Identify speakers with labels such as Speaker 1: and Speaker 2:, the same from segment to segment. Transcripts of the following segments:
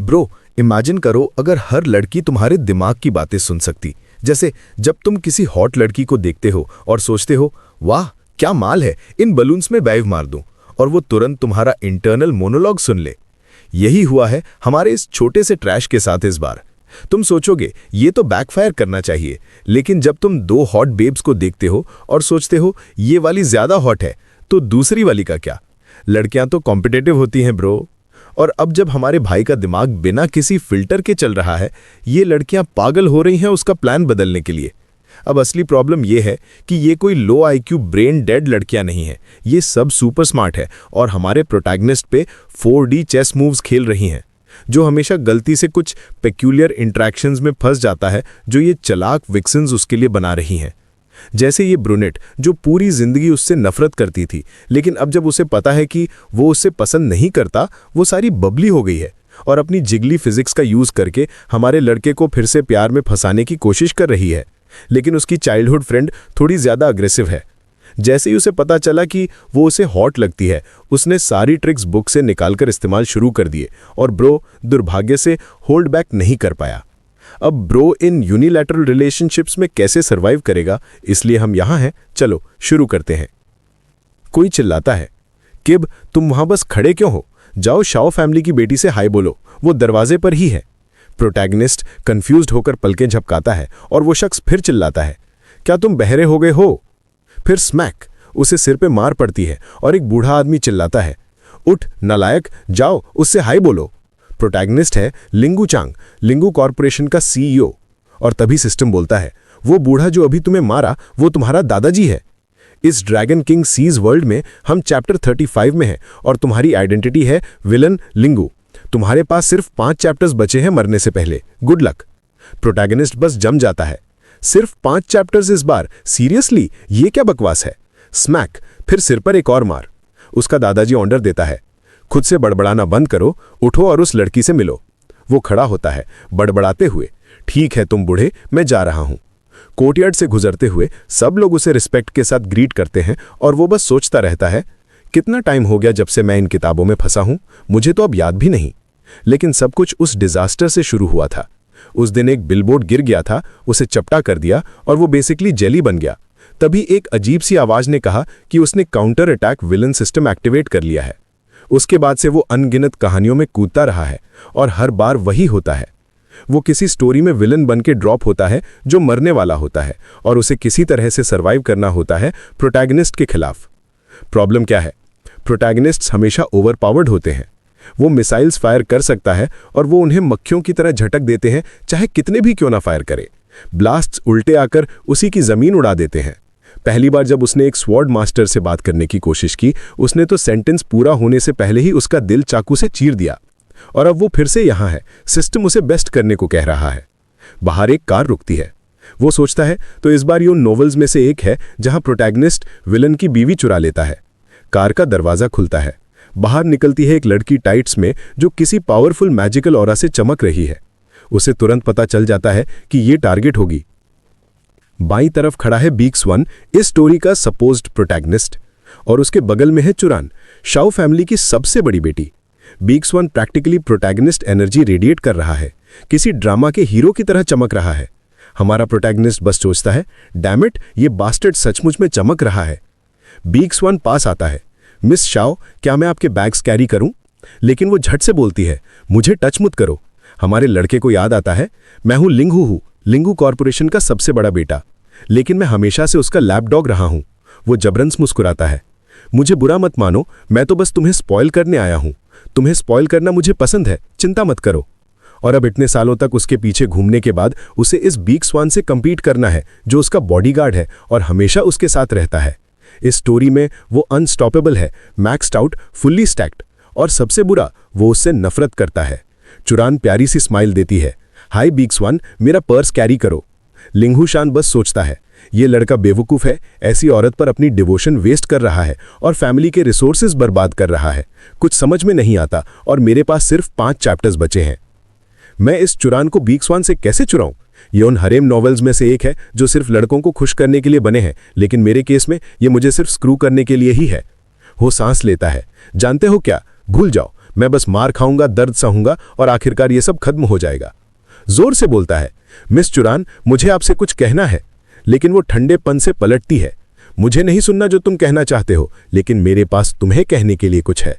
Speaker 1: Bro, imagine करो अगर हर लड़की तुम्हारे दिमाग की बातें सुन सकती। जैसे जब तुम किसी हॉट लड़की को देखते हो और सोचते हो वाह क्या माल है, इन बलून्स में डाइव मार दूं, और वो तुरंत तुम्हारा इंटरनल मोनोलॉग सुन ले। यही हुआ है हमारे इस छोटे से ट्रैश के साथ इस बार। तुम सोचोगे ये तो बैकफायर करना चाहिए, लेकिन जब तुम दो हॉट बेब्स को देखते हो और सोचते हो ये वाली ज्यादा हॉट है, तो दूसरी वाली का क्या? लड़कियां तो कॉम्पिटिटिव होती हैं ब्रो। और अब जब हमारे भाई का दिमाग बिना किसी फिल्टर के चल रहा है, ये लड़कियां पागल हो रही हैं उसका प्लान बदलने के लिए। अब असली प्रॉब्लम ये है कि ये कोई लो आईक्यू ब्रेन डेड लड़कियां नहीं हैं, ये सब सुपर स्मार्ट है और हमारे प्रोटैगनिस्ट पे 4D चेस मूव्स खेल रही हैं। जो हमेशा गलती से कुछ पेक्यूलियर इंट्रैक्शंस में फंस जाता है जो ये चालाक विक्सन्स उसके लिए बना रही हैं। जैसे ये ब्रूनेट जो पूरी जिंदगी उससे नफरत करती थी, लेकिन अब जब उसे पता है कि वो उससे पसंद नहीं करता, वो सारी बबली हो गई है और अपनी जिगली फिजिक्स का यूज करके हमारे लड़के को फिर से प्यार में फंसाने की कोशिश कर रही है। लेकिन उसकी चाइल्डहुड फ्रेंड थोड़ी ज्यादा अग्रेसिव है। जैसे ही उसे पता चला कि वो उसे हॉट लगती है, उसने सारी ट्रिक्स बुक से निकालकर इस्तेमाल शुरू कर दिए और ब्रो दुर्भाग्य से होल्ड बैक नहीं कर पाया। अब ब्रो इन यूनिलैटरल रिलेशनशिप्स में कैसे सर्वाइव करेगा, इसलिए हम यहां हैं। चलो शुरू करते हैं। कोई चिल्लाता है, किब तुम वहां बस खड़े क्यों हो? जाओ शाओ फैमिली की बेटी से हाय बोलो, वो दरवाजे पर ही है। प्रोटैगनिस्ट कंफ्यूज्ड होकर पलकें झपकाता है और वो शख्स फिर चिल्लाता है, क्या तुम बहरे हो गए हो? फिर स्मैक उसे सिर पे मार पड़ती है और एक बूढ़ा आदमी चिल्लाता है, उठ नालायक, जाओ उससे हाय बोलो। प्रोटैगनिस्ट है लिंगू चांग, लिंगू कॉर्पोरेशन का CEO। और तभी सिस्टम बोलता है, वो बूढ़ा जो अभी तुम्हें मारा वो तुम्हारा दादाजी है। इस ड्रैगन किंग सीज वर्ल्ड में हम चैप्टर 35 में हैं और तुम्हारी आइडेंटिटी है विलन लिंगू। तुम्हारे पास सिर्फ 5 चैप्टर्स बचे हैं मरने से पहले, गुड लक। प्रोटैगनिस्ट बस जम जाता है, सिर्फ 5 चैप्टर्स इस बार? सीरियसली ये क्या बकवास है? स्मैक फिर सिर पर एक और मार। उसका दादाजी ऑर्डर देता है, खुद से बड़बड़ाना बंद करो, उठो और उस लड़की से मिलो। वो खड़ा होता है बड़बड़ाते हुए, ठीक है तुम बूढ़े, मैं जा रहा हूं। कोर्टयार्ड से गुजरते हुए सब लोग उसे रिस्पेक्ट के साथ ग्रीट करते हैं और वो बस सोचता रहता है, कितना टाइम हो गया जब से मैं इन किताबों में फंसा हूं, मुझे तो अब याद भी नहीं। लेकिन सब कुछ उस डिजास्टर से शुरू हुआ था। उस दिन एक बिलबोर्ड गिर गया था, उसे चपटा कर दिया और वो बेसिकली जेली बन गया। तभी एक अजीब सी आवाज ने कहा कि उसने counter attack villain system activate कर लिया है। उसके बाद से वो अनगिनत कहानियों में कूदता रहा है और हर बार वही होता है। वो किसी स्टोरी में विलन बन के ड्रॉप होता है जो मरने वाला होता है और उसे किसी तरह से सर्वाइव करना होता है प्रोटैगनिस्ट के खिलाफ। प्रॉब्लम क्या है? प्रोटैगनिस्ट्स हमेशा ओवरपावर्ड होते हैं। वो मिसाइल्स फायर कर सकता है और वो उन्हें मक्खियों की तरह झटक देते हैं, चाहे कितने भी क्यों ना फायर करे। ब्लास्ट्स उल्टे आकर उसी की जमीन उड़ा देते हैं। पहली बार जब उसने एक स्वॉर्ड मास्टर से बात करने की कोशिश की, उसने तो सेंटेंस पूरा होने से पहले ही उसका दिल चाकू से चीर दिया। और अब वो फिर से यहां है, सिस्टम उसे बेस्ट करने को कह रहा है। बाहर एक कार रुकती है। वो सोचता है तो इस बार ये उन नॉवेल्स में से एक है जहां प्रोटैगनिस्ट विलन की बीवी चुरा लेता है। कार का दरवाजा खुलता है। बाहर निकलती है एक लड़की टाइट्स में जो किसी पावरफुल मैजिकल ऑरा से चमक रही है। उसे तुरंत पता चल जाता है कि ये टारगेट होगी। बाईं तरफ खड़ा है बीक्स वन, इस स्टोरी का सपोज्ड प्रोटैगनिस्ट, और उसके बगल में है चुरान, शाओ फैमिली की सबसे बड़ी बेटी। Beaks one practically protagonist energy radiate कर रहा है, किसी ड्रामा के हीरो की तरह चमक रहा है। हमारा प्रोटैगनिस्ट बस सोचता है, डैम इट, ये बास्टर्ड सचमुच में चमक रहा है। बीक्स वन पास आता है, मिस शाओ क्या मैं आपके बैग्स कैरी करूं? लेकिन वो झट से बोलती है, मुझे टच मत करो। हमारे लड़के को याद आता है, मैं हूं लिंगू हूं, लिंगू कॉर्पोरेशन का सबसे बड़ा बेटा, लेकिन मैं हमेशा से उसका लैप डॉग रहा हूं। वो जबरन मुस्कुराता है, मुझे बुरा मत मानो, मैं तो बस तुम्हें स्पॉइल करने आया हूं। तुम्हें स्पॉइल करना मुझे पसंद है, चिंता मत करो। और अब इतने सालों तक उसके पीछे घूमने के बाद उसे इस बीक्स वन से कंपीट करना है जो उसका बॉडीगार्ड है और हमेशा उसके साथ रहता है। इस स्टोरी में वो अनस्टॉपेबल है, मैक्स्ड आउट, फुल्ली स्टैक्ड, और सबसे बुरा वो उससे नफरत करता है। चुरान प्यारी सी स्माइल देती है, हाय बीक्स वन, मेरा पर्स कैरी करो। लिंगू शान बस सोचता है, ये लड़का बेवकूफ है, ऐसी औरत पर अपनी डिवोशन वेस्ट कर रहा है और फैमिली के रिसोर्सेज बर्बाद कर रहा है। कुछ समझ में नहीं आता और मेरे पास सिर्फ 5 चैप्टर्स बचे हैं। मैं इस चुरान को बीक्स वन से कैसे चुराऊं? ये उन हरेम नॉवेल्स में से एक है जो सिर्फ लड़कों को खुश करने के लिए बने हैं, लेकिन मेरे केस में ये मुझे सिर्फ स्क्रू करने के लिए ही है। वो सांस लेता है, जानते हो क्या, भूल जाओ, मैं बस मार खाऊंगा, दर्द सहूंगा और आखिरकार ये सब खत्म हो जाएगा। जोर से बोलता है, मिस चुरान, मुझे आपसे कुछ कहना है। लेकिन वो ठंडेपन से पलटती है। मुझे नहीं सुनना जो तुम कहना चाहते हो, लेकिन मेरे पास तुम्हें कहने के लिए कुछ है।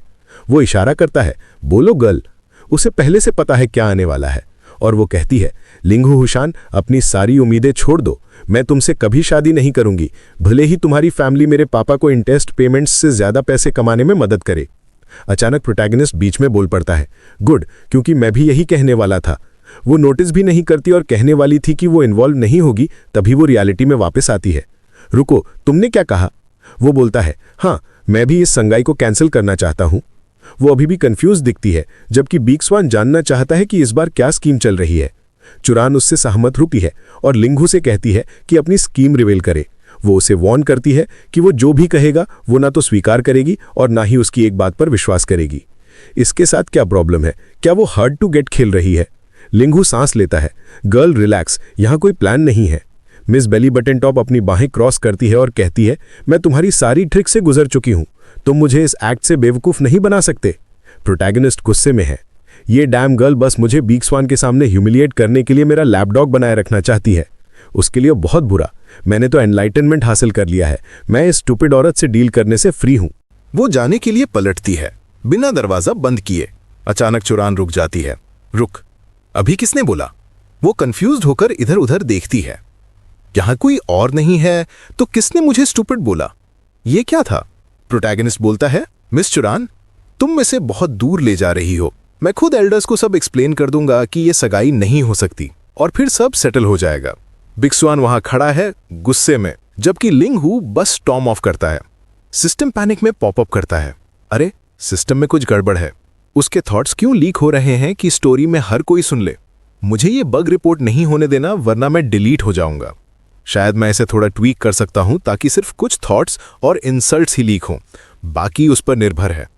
Speaker 1: वो इशारा करता है, बोलो गर्ल। उसे पहले से पता है क्या आने वाला है और वो कहती है, लिंगू हुशान, अपनी सारी उम्मीदें छोड़ दो। मैं तुमसे कभी शादी नहीं करूंगी, भले ही तुम्हारी फैमिली मेरे पापा को इंटरेस्ट पेमेंट्स से ज्यादा पैसे कमाने में मदद करे। अचानक प्रोटैगनिस्ट बीच में बोल पड़ता है, गुड, क्योंकि मैं भी यही कहने वाला था। वो नोटिस भी नहीं करती और कहने वाली थी कि वो इन्वॉल्व नहीं होगी, तभी वो रियलिटी में वापस आती है। रुको, तुमने क्या कहा? वो बोलता है, हाँ, मैं भी इस संगाई को कैंसिल करना चाहता हूं। वो अभी भी कंफ्यूज दिखती है, जबकि बिग स्वान जानना चाहता है कि इस बार क्या स्कीम चल रही है। चुरान उससे सहमत होती है और लिंगू से कहती है कि अपनी स्कीम रिवील करे। वो उसे वार्न करती है कि वो जो भी कहेगा वो ना तो स्वीकार करेगी और ना ही उसकी एक बात पर विश्वास करेगी। इसके साथ क्या प्रॉब्लम है? क्या वो हार्ड टू गेट खेल रही है? लिंगू सांस लेता है, गर्ल रिलैक्स, यहाँ कोई प्लान नहीं है। मिस बेली बटन टॉप अपनी बाहें क्रॉस करती है और कहती है, मैं तुम्हारी सारी ट्रिक से गुजर चुकी हूं, तुम मुझे इस एक्ट से बेवकूफ नहीं बना सकते। प्रोटैगनिस्ट गुस्से में है, ये डैम गर्ल बस मुझे बिग स्वान के सामने ह्यूमिलिएट करने के लिए मेरा लैपडॉग बनाए रखना चाहती है। उसके लिए बहुत बुरा, मैंने तो एनलाइटनमेंट हासिल कर लिया है, मैं इस स्टूपिड औरत से डील करने से फ्री हूं।
Speaker 2: वो जाने के लिए पलटती है, बिना दरवाजा बंद किए। अचानक चुरान रुक जाती है। रुक, अभी किसने बोला? वो कंफ्यूज्ड होकर इधर उधर देखती है। यहां कोई और नहीं है तो किसने मुझे स्टूपिड बोला? ये क्या था? प्रोटैगनिस्ट बोलता है, मिस चुरान, तुम में से बहुत दूर ले जा रही हो। मैं खुद एल्डर्स को सब एक्सप्लेन कर दूंगा कि ये सगाई नहीं हो सकती और फिर सब सेटल हो जाएगा। बिग स्वान वहां खड़ा है गुस्से में, जबकि लिंगहू बस स्टॉर्म ऑफ करता है। सिस्टम पैनिक में पॉपअप करता है। अरे, सिस्टम में कुछ गड़बड़ है। उसके थॉट्स क्यों लीक हो रहे हैं कि स्टोरी में हर कोई सुन ले? मुझे ये बग रिपोर्ट नहीं होने देना, वरना मैं डिलीट हो जाऊंगा। शायद मैं इसे थोड़ा ट्वीक कर सकता हूं ताकि सिर्फ कुछ थॉट्स और इंसल्ट्स ही लीक हों, बाकी उस पर निर्भर है।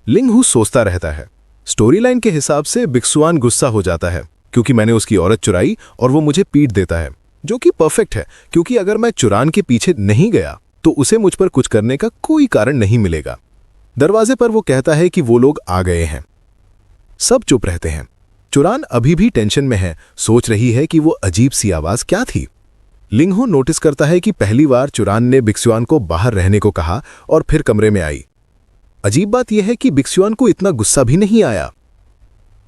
Speaker 2: लिंगहू सोचता रहता है। स्टोरी लाइन के हिसाब से बिग स्वान गुस्सा हो जाता है क्योंकि मैंने उसकी औरत चुराई और वो मुझे पीट देता है, जो कि परफेक्ट है, क्योंकि अगर मैं चुरान के पीछे नहीं गया तो उसे मुझ पर कुछ करने का कोई कारण नहीं मिलेगा। दरवाजे पर वो कहता है कि वो लोग आ गए हैं। सब चुप रहते हैं। चुरान अभी भी टेंशन में है, सोच रही है कि वो अजीब सी आवाज क्या थी। लिंगहू नोटिस करता है कि पहली बार चुरान ने बिग स्वान को बाहर रहने को कहा और फिर कमरे में आई। अजीब बात यह है कि बिग स्वान को इतना गुस्सा भी नहीं आया।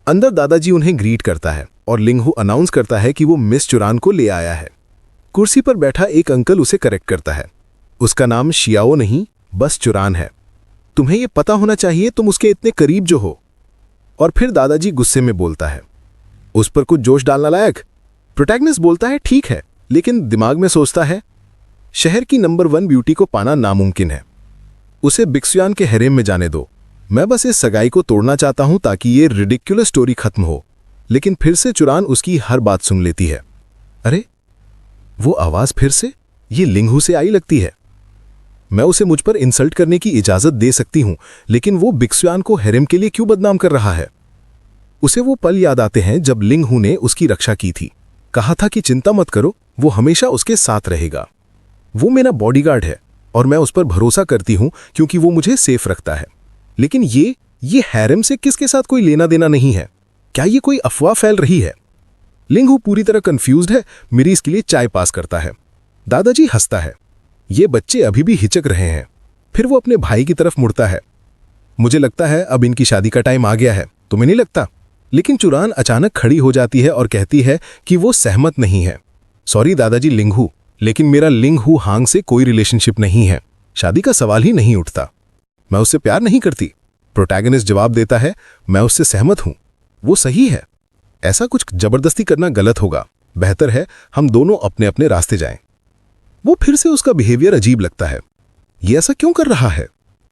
Speaker 2: अंदर दादाजी उन्हें ग्रीट करता है और लिंगहू अनाउंस करता है कि वो मिस चुरान को ले आया है। कुर्सी पर बैठा एक अंकल उसे करेक्ट करता है। उसका नाम शियाओ नहीं, बस चुरान है। तुम्हें यह पता होना चाहिए, तुम उसके इतने करीब जो हो। और फिर दादाजी गुस्से में बोलता है, उस पर कुछ जोश डालना लायक? प्रोटैगनिस्ट बोलता है, ठीक है, लेकिन दिमाग में सोचता है, शहर की नंबर 1 ब्यूटी को पाना नामुमकिन है। उसे बिग स्वान के हेरेम में जाने दो। मैं बस इस सगाई को तोड़ना चाहता हूं ताकि ये रिडिकुलस स्टोरी खत्म हो। लेकिन फिर से चुरान उसकी हर बात सुन लेती है। अरे, वो आवाज फिर से ये लिंगहू से आई लगती है। मैं उसे मुझ पर इंसल्ट करने की इजाजत दे सकती हूं, लेकिन वो बिग स्वान को हेरेम के लिए क्यों बदनाम कर रहा है? उसे वो पल याद आते हैं जब लिंगहू ने उसकी रक्षा की थी। कहा था कि चिंता मत करो, वो हमेशा उसके साथ रहेगा। वो मेरा बॉडीगार्ड है और मैं उस पर भरोसा करती हूं क्योंकि वो मुझे सेफ रखता है। लेकिन ये हैरम से किसके साथ कोई लेना देना नहीं है? क्या ये कोई अफवाह फैल रही है? लिंगहू पूरी तरह कंफ्यूज्ड है। मेरी इसके लिए चाय पास करता है। दादाजी हंसता है। ये बच्चे अभी भी हिचक रहे हैं। फिर वो अपने भाई की तरफ मुड़ता है। मुझे लगता है अब इनकी शादी का टाइम आ गया है, तुम्हें नहीं लगता? लेकिन चुरान अचानक खड़ी हो जाती है और कहती है कि वो सहमत नहीं है। सॉरी दादाजी लिंगहू, लेकिन मेरा लिंगहू हांग से कोई रिलेशनशिप नहीं है। शादी का सवाल ही नहीं उठता। मैं उससे प्यार नहीं करती। प्रोटैगनिस्ट जवाब देता है, मैं उससे सहमत हूं, वो सही है। ऐसा कुछ जबरदस्ती करना गलत होगा। बेहतर है हम दोनों अपने अपने रास्ते जाएं। वो फिर से उसका बिहेवियर अजीब लगता है। ये ऐसा क्यों कर रहा है?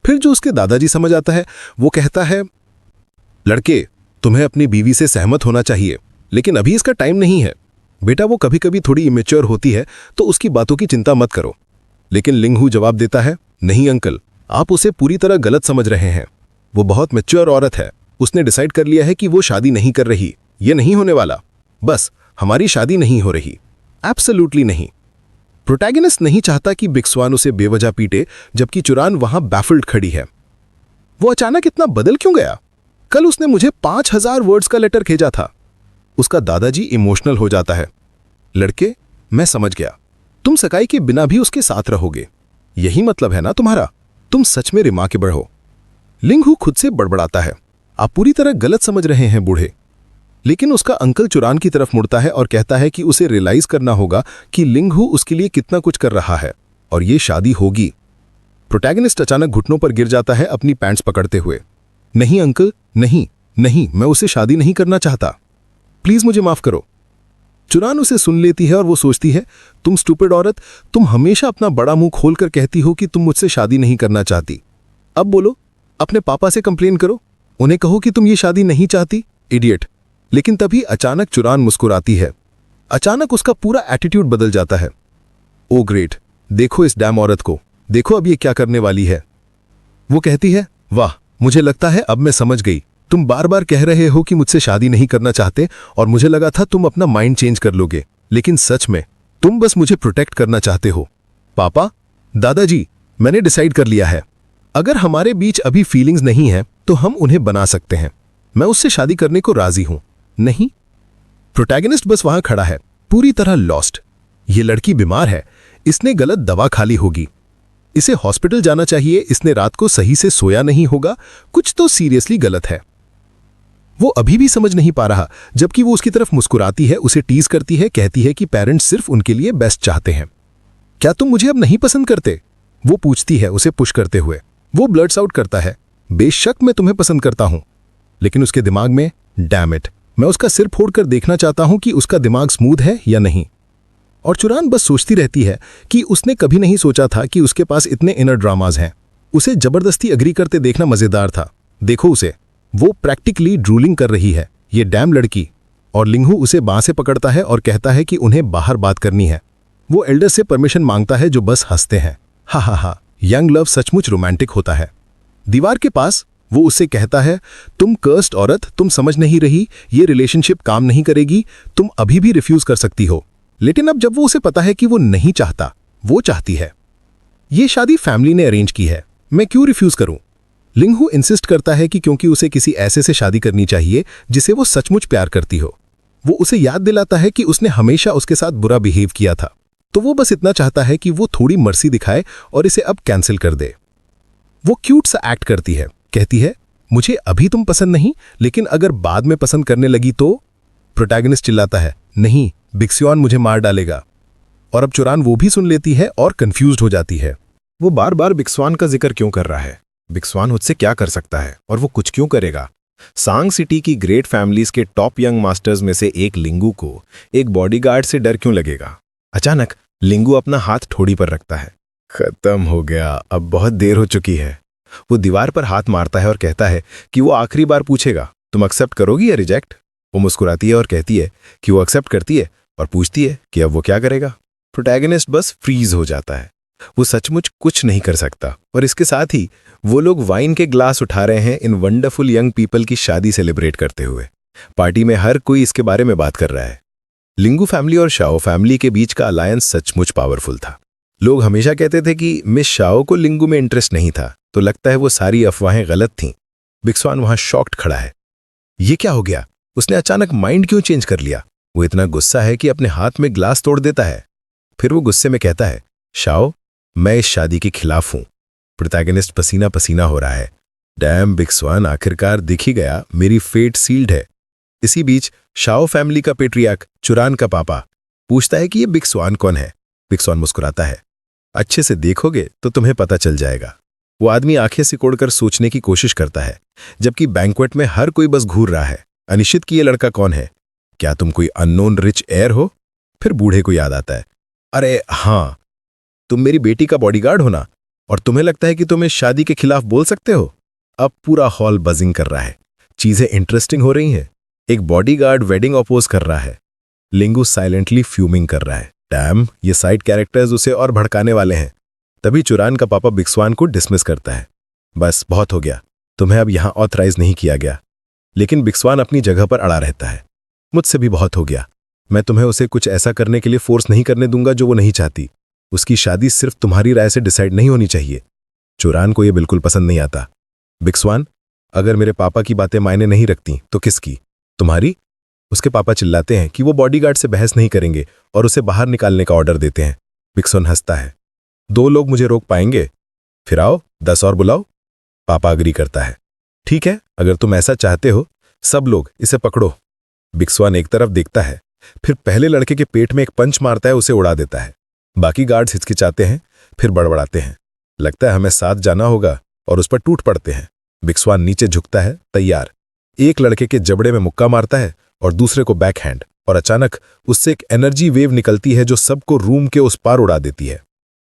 Speaker 2: फिर जो उसके दादाजी समझ आता है, वो कहता है, लड़के, तुम्हें अपनी बीवी से सहमत होना चाहिए, लेकिन अभी इसका टाइम नहीं है। बेटा, वो कभी कभी थोड़ी इमेच्योर होती है, तो उसकी बातों की चिंता मत करो। लेकिन लिंगहू जवाब देता है, नहीं अंकल, आप उसे पूरी तरह गलत समझ रहे हैं। वो बहुत मैच्योर औरत है। उसने डिसाइड कर लिया है कि वो शादी नहीं कर रही। ये नहीं होने वाला। बस हमारी शादी नहीं हो रही। एब्सोल्युटली नहीं। प्रोटैगनिस्ट नहीं चाहता कि बिग स्वान उसे बेवजह पीटे, जबकि चुरान वहां बैफल्ड खड़ी है। वो अचानक इतना बदल क्यों गया? कल उसने मुझे 5000 वर्ड्स का लेटर भेजा था। उसका दादाजी इमोशनल हो जाता है। लड़के, मैं समझ गया, तुम सगाई के बिना भी उसके साथ रहोगे। यही मतलब है ना तुम्हारा? तुम सच में रिमार्केबल हो। लिंगहू खुद से बड़बड़ाता है। आप पूरी तरह गलत समझ रहे हैं बूढ़े। लेकिन उसका अंकल चुरान की तरफ मुड़ता है और कहता है कि उसे रियलाइज करना होगा कि लिंगहू उसके लिए कितना कुछ कर रहा है और ये शादी होगी। प्रोटैगनिस्ट अचानक घुटनों पर गिर जाता है अपनी पैंट्स पकड़ते हुए। नहीं अंकल, नहीं नहीं, मैं उससे शादी नहीं करना चाहता, प्लीज मुझे माफ करो। चुरान उसे सुन लेती है और वो सोचती है, तुम स्टूपिड औरत, तुम हमेशा अपना बड़ा मुंह खोलकर कहती हो कि तुम मुझसे शादी नहीं करना चाहती। अब बोलो, अपने पापा से कंप्लेन करो, उन्हें कहो कि तुम ये शादी नहीं चाहती, इडियट। लेकिन तभी अचानक चुरान मुस्कुराती है। अचानक उसका पूरा एटीट्यूड बदल जाता है। ओ ग्रेट, देखो इस डैम औरत को, देखो अब ये क्या करने वाली है। वो कहती है, वाह, मुझे लगता है अब मैं समझ गई। तुम बार बार कह रहे हो कि मुझसे शादी नहीं करना चाहते और मुझे लगा था तुम अपना माइंड चेंज कर लोगे, लेकिन सच में तुम बस मुझे प्रोटेक्ट करना चाहते हो। पापा, दादाजी, मैंने डिसाइड कर लिया है, अगर हमारे बीच अभी फीलिंग्स नहीं है तो हम उन्हें बना सकते हैं। मैं उससे शादी करने को राजी हूं। नहीं? प्रोटैगनिस्ट बस वहां खड़ा है, पूरी तरह लॉस्ट। ये लड़की बीमार है, इसने गलत दवा खा ली होगी, इसे हॉस्पिटल जाना चाहिए, इसने रात को सही से सोया नहीं होगा, कुछ तो सीरियसली गलत है। वो अभी भी समझ नहीं पा रहा, जबकि वो उसकी तरफ मुस्कुराती है, उसे टीज करती है, कहती है कि पेरेंट्स सिर्फ उनके लिए बेस्ट चाहते हैं। क्या तुम मुझे अब नहीं पसंद करते? वो पूछती है उसे पुश करते हुए। वो ब्लड्स आउट करता है, बेशक मैं तुम्हें पसंद करता हूं। लेकिन उसके दिमाग में, डैम इट, मैं उसका सिर फोड़कर देखना चाहता हूं कि उसका दिमाग स्मूथ है या नहीं। और चुरान बस सोचती रहती है कि उसने कभी नहीं सोचा था कि उसके पास इतने इनर ड्रामाज हैं। उसे जबरदस्ती अग्री करते देखना मजेदार था। देखो उसे, वो प्रैक्टिकली ड्रूलिंग कर रही है, ये डैम लड़की। और लिंगहू उसे बांह से पकड़ता है और कहता है कि उन्हें बाहर बात करनी है। वो एल्डर से परमिशन मांगता है, जो बस हंसते हैं। हा हा हा, यंग लव सचमुच रोमांटिक होता है। दीवार के पास वो उससे कहता है, तुम कर्स्ड औरत, तुम समझ नहीं रही, ये रिलेशनशिप काम नहीं करेगी, तुम अभी भी रिफ्यूज कर सकती हो। लेकिन अब जब वो उसे पता है कि वो नहीं चाहता, वो चाहती है। ये शादी फैमिली ने अरेंज की है, मैं क्यों रिफ्यूज करूं? लिंगहू इंसिस्ट करता है कि क्योंकि उसे किसी ऐसे से शादी करनी चाहिए जिसे वो सचमुच प्यार करती हो। वो उसे याद दिलाता है कि उसने हमेशा उसके साथ बुरा बिहेव किया था, तो वो बस इतना चाहता है कि वो थोड़ी मर्सी दिखाए और इसे अब कैंसिल कर दे। वो क्यूट सा एक्ट करती है, कहती है, मुझे अभी तुम पसंद नहीं, लेकिन अगर बाद में पसंद करने लगी तो? प्रोटैगनिस्ट चिल्लाता है, नहीं, बिक्स्युआन मुझे मार डालेगा। और अब चुरान वो भी सुन लेती है और कंफ्यूज्ड हो जाती है।
Speaker 1: वो बार बार बिक्स्वान का जिक्र क्यों कर रहा है? बिक्स्वान उससे क्या कर सकता है और वो कुछ क्यों करेगा? सांग सिटी की ग्रेट फैमिलीज के टॉप यंग मास्टर्स में से एक लिंगू को एक बॉडीगार्ड से डर क्यों लगेगा? अचानक लिंगू अपना हाथ ठोड़ी पर रखता है। खत्म हो गया, अब बहुत देर हो चुकी है। वो दीवार पर हाथ मारता है और कहता है कि वो आखिरी बार पूछेगा, तुम एक्सेप्ट करोगी या रिजेक्ट? वो मुस्कुराती है और कहती है कि वो एक्सेप्ट करती है और पूछती है कि अब वो क्या करेगा। प्रोटैगनिस्ट बस फ्रीज हो जाता है। वो सचमुच कुछ नहीं कर सकता। और इसके साथ ही वो लोग वाइन के ग्लास उठा रहे हैं इन वंडरफुल यंग पीपल की शादी सेलिब्रेट करते हुए। पार्टी में हर कोई इसके बारे में बात कर रहा है। लिंगू फैमिली और शाओ फैमिली के बीच का अलायंस सचमुच पावरफुल था। लोग हमेशा कहते थे कि मिस शाओ को लिंगू में इंटरेस्ट नहीं था, तो लगता है वो सारी अफवाहें गलत थीं। बिक्स्वान वहां शॉक्ड खड़ा है। ये क्या हो गया? उसने अचानक माइंड क्यों चेंज कर लिया? वो इतना गुस्सा है कि अपने हाथ में ग्लास तोड़ देता है। फिर वो गुस्से में कहता है, शाओ, मैं इस शादी के खिलाफ हूं। प्रोटैगनिस्ट पसीना पसीना हो रहा है। डैम बिक्स्वान, आखिरकार दिख ही गया, मेरी फेट सील्ड है। इसी बीच शाओ फैमिली का पेट्रियार्क चुरान का पापा पूछता है कि ये बिक्स्वान कौन है। बिक्स्वान मुस्कुराता है, अच्छे से देखोगे तो तुम्हें पता चल जाएगा। वो आदमी आंखें सिकोड़कर सोचने की कोशिश करता है, जबकि बैंक्वेट में हर कोई बस घूर रहा है। अनिश्चित कि ये लड़का कौन है? क्या तुम कोई अननोन रिच एयर हो? फिर बूढ़े को याद आता है, अरे हाँ, तुम मेरी बेटी का बॉडीगार्ड हो ना, और तुम्हें लगता है कि तुम इस शादी के खिलाफ बोल सकते हो? अब पूरा हॉल बजिंग कर रहा है, चीजें इंटरेस्टिंग हो रही हैं। एक बॉडीगार्ड वेडिंग अपोज कर रहा है। लिंगू साइलेंटली फ्यूमिंग कर रहा है। डैम, ये साइड कैरेक्टर्स उसे और भड़काने वाले हैं। तभी चुरान का पापा बिक्स्वान को डिसमिस करता है। बस बहुत हो गया, तुम्हें अब यहां ऑथराइज नहीं किया गया। लेकिन बिक्स्वान अपनी जगह पर अड़ा रहता है। मुझसे भी बहुत हो गया, मैं तुम्हें उसे कुछ ऐसा करने के लिए फोर्स नहीं करने दूंगा जो वो नहीं चाहती। उसकी शादी सिर्फ तुम्हारी राय से डिसाइड नहीं होनी चाहिए। चुरान को यह बिल्कुल पसंद नहीं आता। बिक्स्वान,
Speaker 2: अगर मेरे पापा की बातें मायने नहीं रखती तो किसकी? तुम्हारी? उसके पापा चिल्लाते हैं कि वो बॉडीगार्ड से बहस नहीं करेंगे और उसे बाहर निकालने का ऑर्डर देते हैं। बिक्सवन हंसता है। 2 लोग मुझे रोक पाएंगे? फिर आओ 10 और बुलाओ। पापा अग्री करता है। ठीक है, अगर तुम ऐसा चाहते हो, सब लोग इसे पकड़ो। बिक्सवन एक तरफ देखता है, फिर पहले लड़के के पेट में एक पंच मारता है, उसे उड़ा देता है। बाकी गार्ड्स हिचकिचाते हैं, फिर बड़बड़ाते हैं। लगता है हमें साथ जाना होगा, और उस पर टूट पड़ते हैं। बिक्सवन नीचे झुकता है, तैयार। एक लड़के के जबड़े में मुक्का मारता है और दूसरे को बैकहैंड, और अचानक उससे एक एनर्जी वेव निकलती है जो सबको रूम के उस पार उड़ा देती है।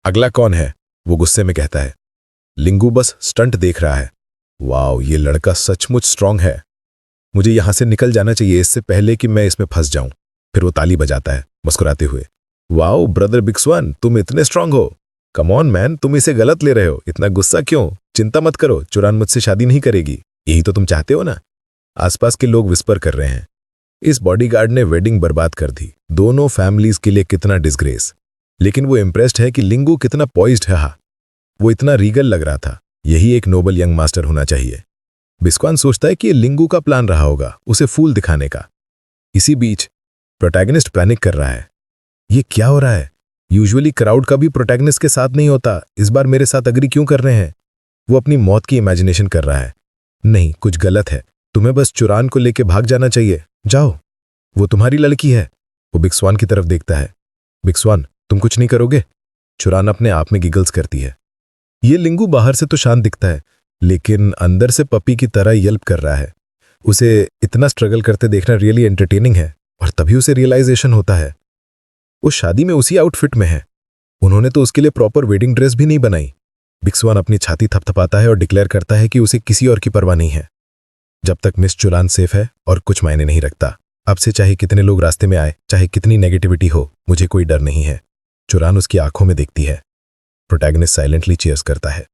Speaker 2: अगला कौन है? वो गुस्से में कहता है। लिंगू बस स्टंट देख रहा है। वाओ, ये लड़का सचमुच स्ट्रांग है। मुझे यहां से निकल जाना चाहिए इससे पहले कि मैं इसमें फंस जाऊं। फिर वो ताली बजाता है मुस्कुराते हुए। वाओ ब्रदर बिक्सवन, तुम इतने स्ट्रांग हो। कम ऑन मैन, तुम इसे गलत ले रहे हो। इतना गुस्सा क्यों? चिंता मत करो, चुरान मुझसे शादी नहीं करेगी। यही तो तुम चाहते हो ना? आसपास के लोग विस्पर कर रहे हैं। इस बॉडीगार्ड ने वेडिंग बर्बाद कर दी। दोनों फैमिलीज के लिए कितना डिस्ग्रेस। लेकिन वो इम्प्रेस्ड है कि लिंगू कितना पॉइज्ड है। वो इतना रीगल लग रहा था। यही एक नोबल यंग मास्टर होना चाहिए। बिस्क्वान सोचता है कि ये लिंगू का प्लान रहा होगा, उसे फूल दिखाने का। इसी बीच प्रोटैगनिस्ट पैनिक कर रहा है। ये क्या हो रहा है? यूजुअली क्राउड कभी प्रोटैगनिस्ट के साथ नहीं होता, इस बार मेरे साथ अग्री क्यों कर रहे हैं? वो अपनी मौत की इमेजिनेशन कर रहा है। नहीं, कुछ गलत है। तुम्हें बस चुरान को लेके भाग जाना चाहिए। जाओ, वो तुम्हारी लड़की है। वो बिक्सवान की तरफ देखता है। बिक्सवान, तुम कुछ नहीं करोगे? चुरान अपने आप में गिगल्स करती है। ये लिंगू बाहर से तो शांत दिखता है, लेकिन अंदर से पपी की तरह यल्प कर रहा है। उसे इतना स्ट्रगल करते देखना रियली एंटरटेनिंग है। और तभी उसे रियलाइजेशन होता है, वो शादी में उसी आउटफिट में है। उन्होंने तो उसके लिए प्रॉपर वेडिंग ड्रेस भी नहीं बनाई। बिक्सवान अपनी छाती थपथपाता है और डिक्लेयर करता है कि उसे किसी और की परवाह नहीं है। जब तक मिस चुरान सेफ है और कुछ मायने नहीं रखता। अब से चाहे कितने लोग रास्ते में आए, चाहे कितनी नेगेटिविटी हो, मुझे कोई डर नहीं है। चुरान उसकी आंखों में देखती है। प्रोटैगनिस्ट साइलेंटली चीयर्स करता है।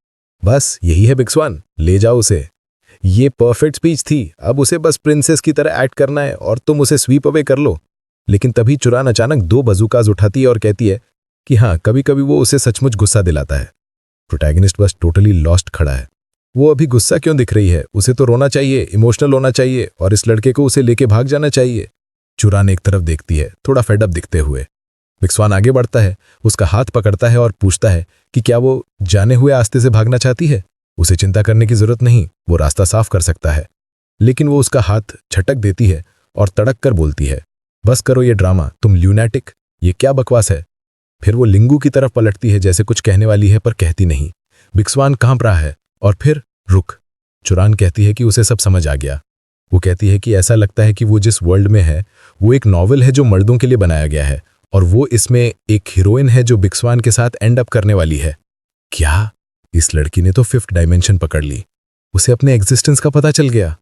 Speaker 2: बस यही है बिक्सवान, ले जाओ उसे। ये परफेक्ट स्पीच थी। अब उसे बस प्रिंसेस की तरह एक्ट करना है और तुम उसे स्वीप अवे कर लो। लेकिन तभी चुरान अचानक 2 बजूकाज उठाती है और कहती है कि हाँ, कभी कभी वो उसे सचमुच गुस्सा दिलाता है। प्रोटैगनिस्ट बस टोटली लॉस्ट खड़ा है। वो अभी गुस्सा क्यों दिख रही है? उसे तो रोना चाहिए, इमोशनल होना चाहिए, और इस लड़के को उसे लेके भाग जाना चाहिए। चुरान एक तरफ देखती है, थोड़ा फेडअप दिखते हुए। बिक्सवान आगे बढ़ता है, उसका हाथ पकड़ता है और पूछता है कि क्या वो जाने हुए रास्ते से भागना चाहती है। उसे चिंता करने की जरूरत नहीं, वो रास्ता साफ कर सकता है। लेकिन वो उसका हाथ झटक देती है और तड़क कर बोलती है, बस करो ये ड्रामा, तुम ल्यूनैटिक, ये क्या बकवास है। फिर वो लिंगू की तरफ पलटती है जैसे कुछ कहने वाली है, पर कहती नहीं। बिक्सवान कांप रहा है और फिर रुक। चुरान कहती है कि उसे सब समझ आ गया। वो कहती है कि ऐसा लगता है कि वो जिस वर्ल्ड में है वो एक नॉवल है जो मर्दों के लिए बनाया गया है, और वो इसमें एक हीरोइन है जो बिक्सवान के साथ एंड अप करने वाली है। क्या? इस लड़की ने तो 5th डायमेंशन पकड़ ली। उसे अपने एग्जिस्टेंस का पता चल गया।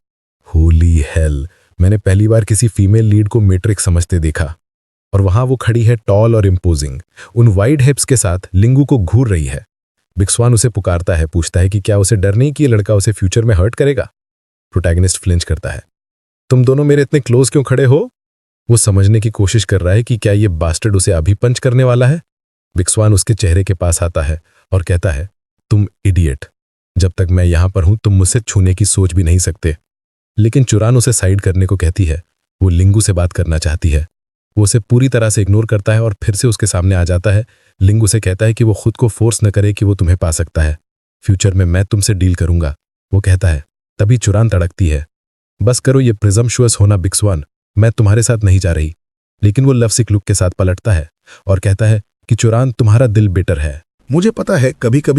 Speaker 2: होली हेल, मैंने पहली बार किसी फीमेल लीड को मैट्रिक्स समझते देखा। और वहां वो खड़ी है, टॉल और इम्पोजिंग, उन वाइड हिप्स के साथ लिंगू को घूर रही है। बिक्सवान उसे पुकारता है, पूछता है कि क्या उसे डर नहीं कि ये लड़का उसे फ्यूचर में हर्ट करेगा। प्रोटैगनिस्ट फ्लिंच करता है। तुम दोनों मेरे इतने क्लोज क्यों खड़े हो? वो समझने की कोशिश कर रहा है कि क्या ये बास्टर्ड उसे अभी पंच करने वाला है। बिक्सवान उसके चेहरे के पास आता है और कहता है, तुम इडियट, जब तक मैं यहां पर हूं तुम मुझसे छूने की सोच भी नहीं सकते। लेकिन चुरान उसे साइड करने को कहती है। वो लिंगू से बात करना चाहती है। वो उसे पूरी तरह से इग्नोर करता है और फिर से उसके सामने आ जाता है। लिंगू से कहता है कि वो खुद को फोर्स न करे कि वो तुम्हें पा सकता है। फ्यूचर में मैं तुमसे डील करूंगा, वो कहता है। तभी चुरान तड़कती है, बस करो ये प्रिजम्पशुअस होना बिक्सवान, मैं तुम्हारे साथ नहीं जा रही। लेकिन वो लवसिक लुक के साथ पलटता है और कहता है कि चुरान, तुम्हारा दिल बेटर है।
Speaker 1: मुझे पता है कभी कभी